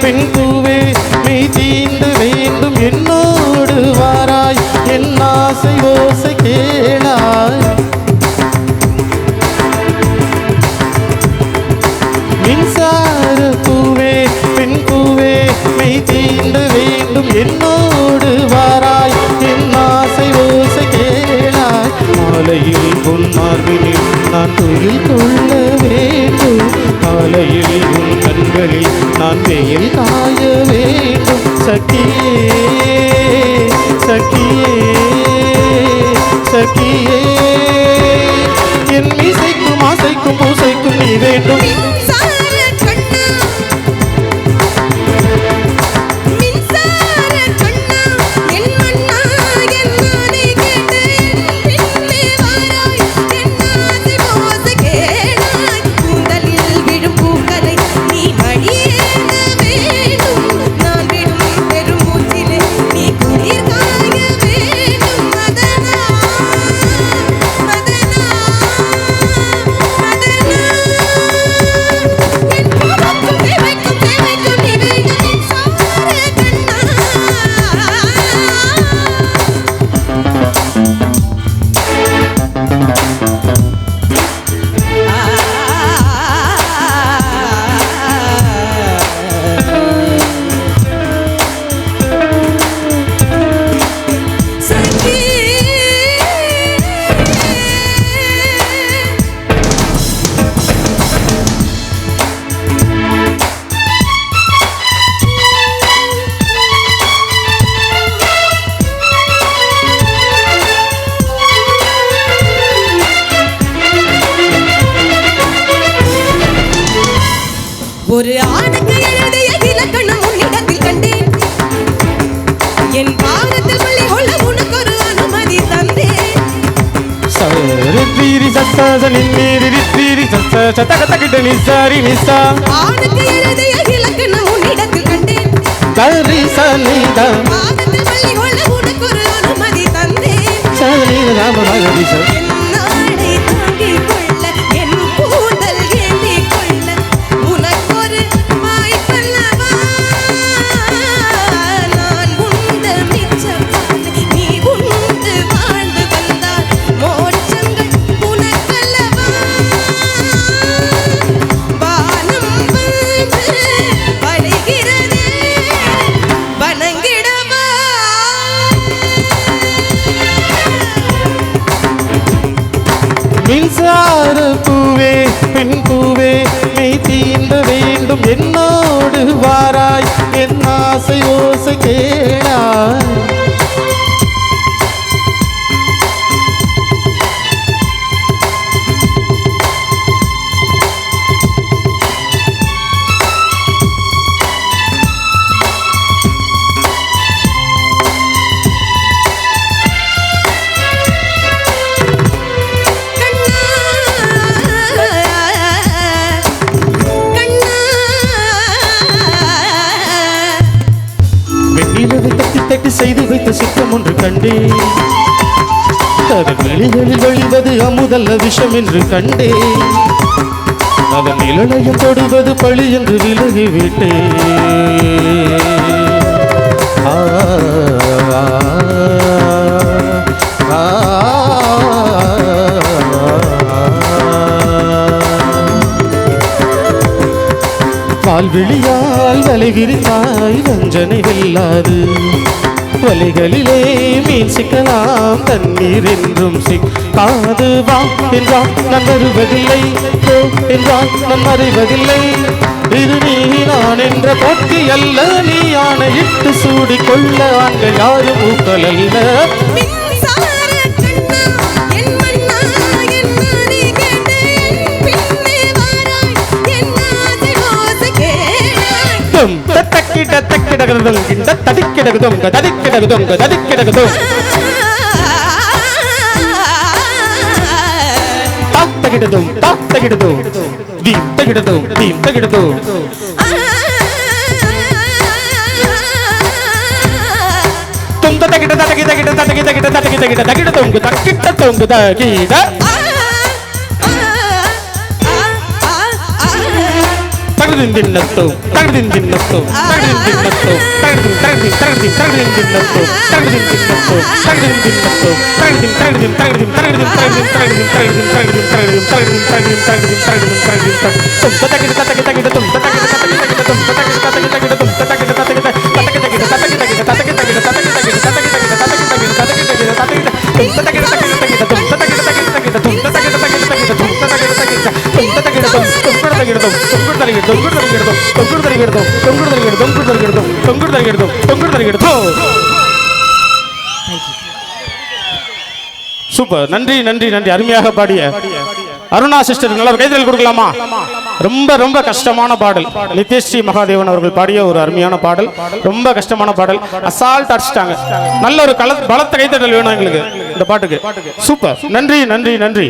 பெண் பூவே மெய் தீண்டு வேண்டும் என்னோடு வாராய் என் ஆசை ஓசை கேளாய் மின்சார பூவே பெண் பூவே மெய் தீண்டு வேண்டும் என்னோடு வாராய் என் ஆசை ஓசை கேளாய் மாலையில் உன் மார்பினில் நான் தொழில் கொள்ள வேண்டும் மாலையில் உன் கண்களில் நான் வெயில் காய வேண்டும் சக்கியே சக்கியே சக்கியே என் மீசைக்கும் ஆசைக்கும் பூசைக்கும் நீ வேண்டும் ஒரு ஆணுக்கு எழுதிய இலக்கணம் உன்னிடத்தில் கண்டேன் என் பாதத்தில் பள்ளி கொள்ள உனக்கு ஒரு அனுமதி தந்தேன் ஆணுக்கு எழுதிய இலக்கணம் உன்னிடத்தில் கண்டேன் பாதத்தில் பள்ளி கொள்ள உனக்கு ஒரு அனுமதி தந்தேன் மின்சார பூவே பெண் பூவே மெய் தீண்ட வேண்டும் என்னோடு வாராய் என் ஆசை ஓசை கேளாய் தட்டி செய்து வைத்த சிற்பம் ஒன்று கண்டேன் அதன் வெளிகளில் வழிவது அமுதல்ல விஷம் என்று கண்டேன் அதன் நிழலையும் தொடுவது பழி என்று விலகிவிட்டேன் பால்விழியால் வலை விரித்தாய் வஞ்சனை வெல்லாது வலைகளிலே மீன் சிக்கலாம் தண்ணீர் என்றும் சிக்காது வா என்றால் நான் வருவதில்லை போ என்றால் நான் மறைவதில்லை இது நீ நான் என்ற போட்டி அல்ல நீ ஆணையிட்டு சூடிக்கொள்ள ஆண்கள் யாரும் ஊக்கல் அல்ல தகதின் தின்னத்தோ தகதின் தின்னத்தோ தகதின் தின்னத்தோ தகதின் தகதின் தகதின் தகதின் தின்னத்தோ தகதின் தின்னத்தோ தகதின் தின்னத்தோ தகதின் தகதின் தகதின் தகதின் தகதின் தகதின் தகதின் தகதின் தகதின் தகதின் தகதின் தகதின் தகதின் தகதின் தகதின் தகதின் தகதின் தகதின் சூப்பர். நன்றி நன்றி நன்றி. அருமையாக பாடிய அருணா சிஸ்டர் நல்ல கைதல் கொடுக்கலாமா? ரொம்ப ரொம்ப கஷ்டமான பாடல். நித்யஸ்ரீ மகாதேவன் அவர்கள் பாடிய ஒரு அருமையான பாடல். ரொம்ப கஷ்டமான பாடல். அசால்ட் அடிச்சிட்டாங்க. நல்ல ஒரு பலத்த கைதட்டல் வேணும் எங்களுக்கு இந்த பாட்டுக்கு. சூப்பர். நன்றி நன்றி நன்றி.